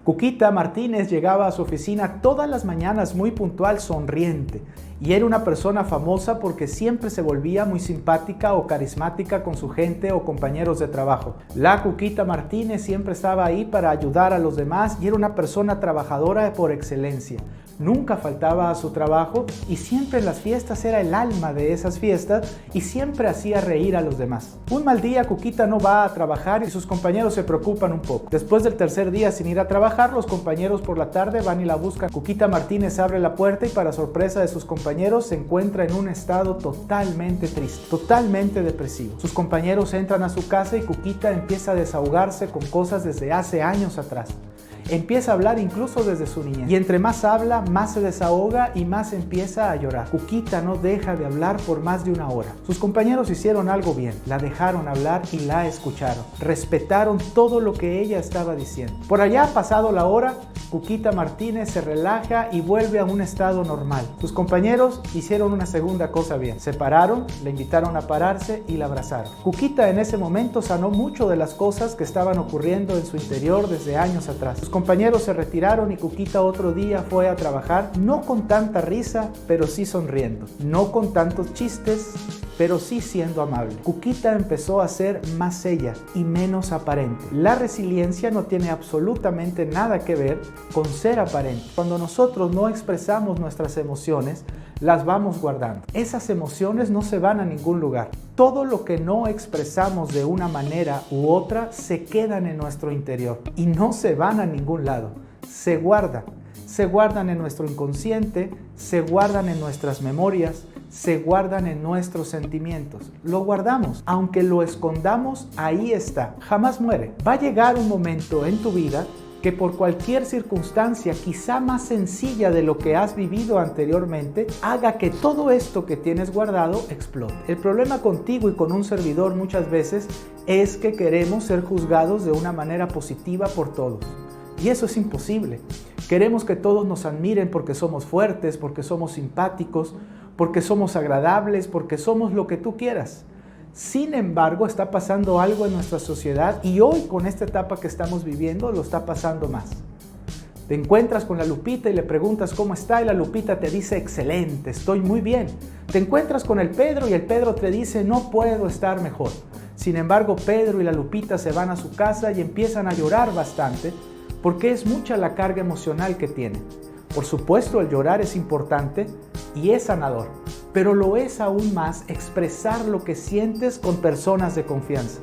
Cuquita Martínez llegaba a su oficina todas las mañanas muy puntual, sonriente, y era una persona famosa porque siempre se volvía muy simpática o carismática con su gente o compañeros de trabajo. La Cuquita Martínez siempre estaba ahí para ayudar a los demás y era una persona trabajadora por excelencia. Nunca faltaba a su trabajo y siempre en las fiestas era el alma de esas fiestas y siempre hacía reír a los demás. Un mal día Cuquita no va a trabajar y sus compañeros se preocupan un poco. Después del tercer día sin ir a trabajar, los compañeros por la tarde van y la buscan. Cuquita Martínez abre la puerta y para sorpresa de sus compañeros se encuentra en un estado totalmente triste, totalmente depresivo. Sus compañeros entran a su casa y Cuquita empieza a desahogarse con cosas desde hace años atrás. Empieza a hablar incluso desde su niñez. Y entre más habla, más se desahoga y más empieza a llorar. Cuquita no deja de hablar por más de una hora. Sus compañeros hicieron algo bien. La dejaron hablar y la escucharon. Respetaron todo lo que ella estaba diciendo. Por allá, pasado la hora, Cuquita Martínez se relaja y vuelve a un estado normal. Sus compañeros hicieron una segunda cosa bien. Se pararon, le invitaron a pararse y la abrazaron. Cuquita en ese momento sanó mucho de las cosas que estaban ocurriendo en su interior desde años atrás. Sus compañeros se retiraron y Cuquita otro día fue a trabajar, no con tanta risa, pero sí sonriendo. No con tantos chistes, pero sí siendo amable. Cuquita empezó a ser más ella y menos aparente. La resiliencia no tiene absolutamente nada que ver con ser aparente. Cuando nosotros no expresamos nuestras emociones, las vamos guardando. Esas emociones no se van a ningún lugar. Todo lo que no expresamos de una manera u otra se quedan en nuestro interior y no se van a ningún lado. Se guardan en nuestro inconsciente, se guardan en nuestras memorias, se guardan en nuestros sentimientos. Lo guardamos, aunque lo escondamos, ahí está, jamás muere. Va a llegar un momento en tu vida que por cualquier circunstancia, quizá más sencilla de lo que has vivido anteriormente, haga que todo esto que tienes guardado explote. El problema contigo y con un servidor muchas veces es que queremos ser juzgados de una manera positiva por todos. Y eso es imposible. Queremos que todos nos admiren porque somos fuertes, porque somos simpáticos, porque somos agradables, porque somos lo que tú quieras. Sin embargo, está pasando algo en nuestra sociedad y hoy con esta etapa que estamos viviendo lo está pasando más. Te encuentras con la Lupita y le preguntas cómo está y la Lupita te dice excelente, estoy muy bien. Te encuentras con el Pedro y el Pedro te dice no puedo estar mejor. Sin embargo, Pedro y la Lupita se van a su casa y empiezan a llorar bastante porque es mucha la carga emocional que tienen. Por supuesto, el llorar es importante y es sanador, pero lo es aún más expresar lo que sientes con personas de confianza.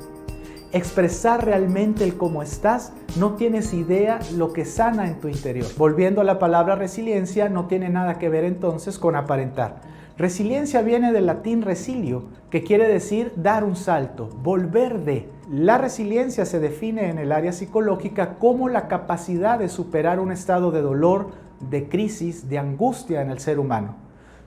Expresar realmente el cómo estás, no tienes idea lo que sana en tu interior. Volviendo a la palabra resiliencia, no tiene nada que ver entonces con aparentar. Resiliencia viene del latín resilio, que quiere decir dar un salto, volver de. La resiliencia se define en el área psicológica como la capacidad de superar un estado de dolor, de crisis, de angustia en el ser humano.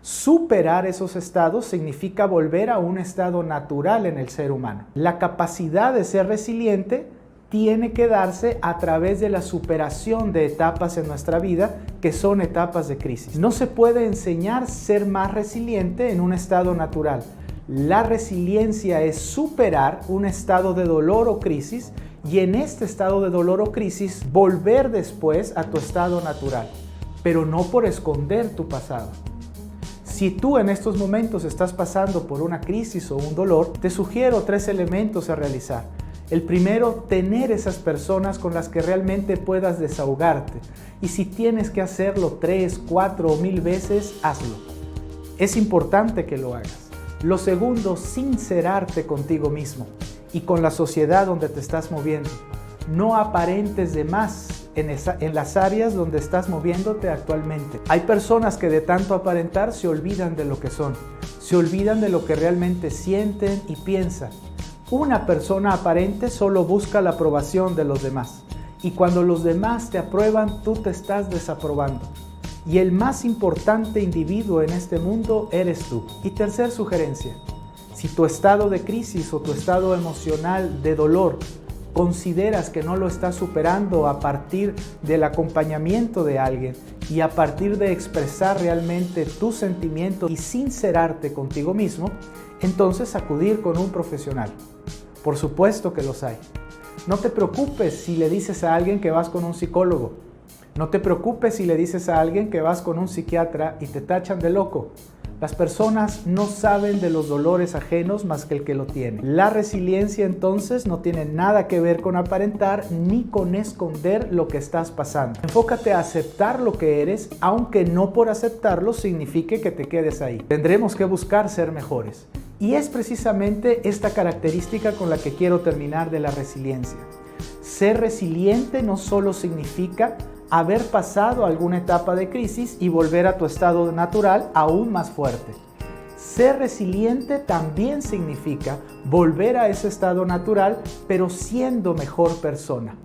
Superar esos estados significa volver a un estado natural en el ser humano. La capacidad de ser resiliente tiene que darse a través de la superación de etapas en nuestra vida que son etapas de crisis. No se puede enseñar a ser más resiliente en un estado natural. La resiliencia es superar un estado de dolor o crisis y en este estado de dolor o crisis volver después a tu estado natural, pero no por esconder tu pasado. Si tú en estos momentos estás pasando por una crisis o un dolor, te sugiero 3 elementos a realizar. El primero, tener esas personas con las que realmente puedas desahogarte. Y si tienes que hacerlo 3, 4 o 1000 veces, hazlo. Es importante que lo hagas. Lo segundo, sincerarte contigo mismo y con la sociedad donde te estás moviendo. No aparentes de más en las áreas donde estás moviéndote actualmente. Hay personas que de tanto aparentar se olvidan de lo que son, se olvidan de lo que realmente sienten y piensan. Una persona aparente solo busca la aprobación de los demás y cuando los demás te aprueban, tú te estás desaprobando. Y el más importante individuo en este mundo eres tú. Y tercer sugerencia, si tu estado de crisis o tu estado emocional de dolor consideras que no lo estás superando a partir del acompañamiento de alguien y a partir de expresar realmente tus sentimientos y sincerarte contigo mismo, entonces acudir con un profesional. Por supuesto que los hay. No te preocupes si le dices a alguien que vas con un psicólogo. No te preocupes si le dices a alguien que vas con un psiquiatra y te tachan de loco. Las personas no saben de los dolores ajenos más que el que lo tiene. La resiliencia entonces no tiene nada que ver con aparentar ni con esconder lo que estás pasando. Enfócate a aceptar lo que eres, aunque no por aceptarlo signifique que te quedes ahí. Tendremos que buscar ser mejores. Y es precisamente esta característica con la que quiero terminar de la resiliencia. Ser resiliente no solo significa haber pasado alguna etapa de crisis y volver a tu estado natural aún más fuerte. Ser resiliente también significa volver a ese estado natural, pero siendo mejor persona.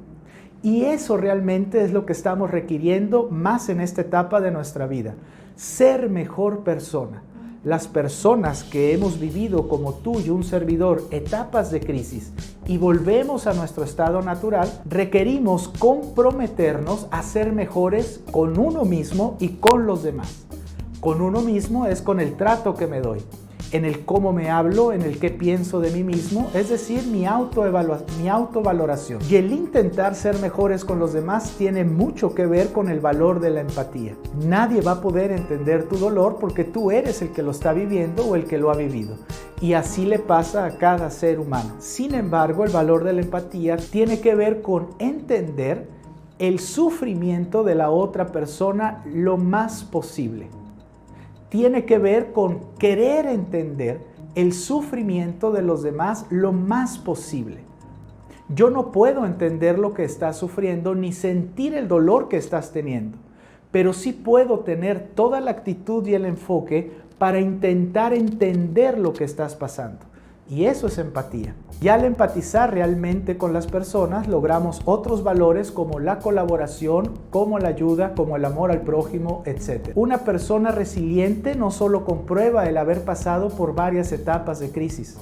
Y eso realmente es lo que estamos requiriendo más en esta etapa de nuestra vida. Ser mejor persona. Las personas que hemos vivido como tú y un servidor etapas de crisis y volvemos a nuestro estado natural, requerimos comprometernos a ser mejores con uno mismo y con los demás. Con uno mismo es con el trato que me doy, en el cómo me hablo, en el qué pienso de mí mismo, es decir, mi autovaloración. Y el intentar ser mejores con los demás tiene mucho que ver con el valor de la empatía. Nadie va a poder entender tu dolor porque tú eres el que lo está viviendo o el que lo ha vivido. Y así le pasa a cada ser humano. Sin embargo, el valor de la empatía tiene que ver con entender el sufrimiento de la otra persona lo más posible. Tiene que ver con querer entender el sufrimiento de los demás lo más posible. Yo no puedo entender lo que estás sufriendo ni sentir el dolor que estás teniendo, pero sí puedo tener toda la actitud y el enfoque para intentar entender lo que estás pasando. Y eso es empatía. Y al empatizar realmente con las personas, logramos otros valores como la colaboración, como la ayuda, como el amor al prójimo, etc. Una persona resiliente no solo comprueba el haber pasado por varias etapas de crisis,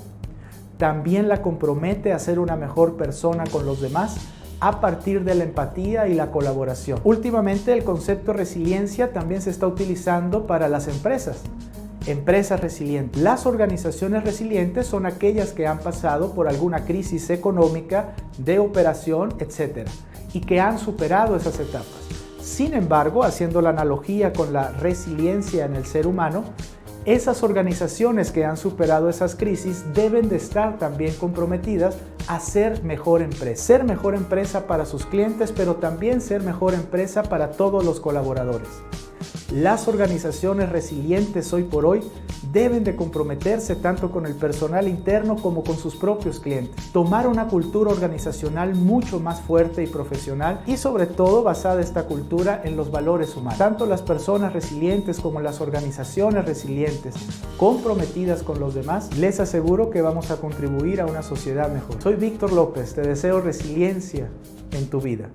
también la compromete a ser una mejor persona con los demás a partir de la empatía y la colaboración. Últimamente el concepto resiliencia también se está utilizando para las empresas. Empresas resilientes. Las organizaciones resilientes son aquellas que han pasado por alguna crisis económica, de operación, etc. y que han superado esas etapas. Sin embargo, haciendo la analogía con la resiliencia en el ser humano, esas organizaciones que han superado esas crisis deben de estar también comprometidas a ser mejor empresa. Ser mejor empresa para sus clientes, pero también ser mejor empresa para todos los colaboradores. Las organizaciones resilientes hoy por hoy deben de comprometerse tanto con el personal interno como con sus propios clientes. Tomar una cultura organizacional mucho más fuerte y profesional y sobre todo basada esta cultura en los valores humanos. Tanto las personas resilientes como las organizaciones resilientes comprometidas con los demás, les aseguro que vamos a contribuir a una sociedad mejor. Soy Víctor López, te deseo resiliencia en tu vida.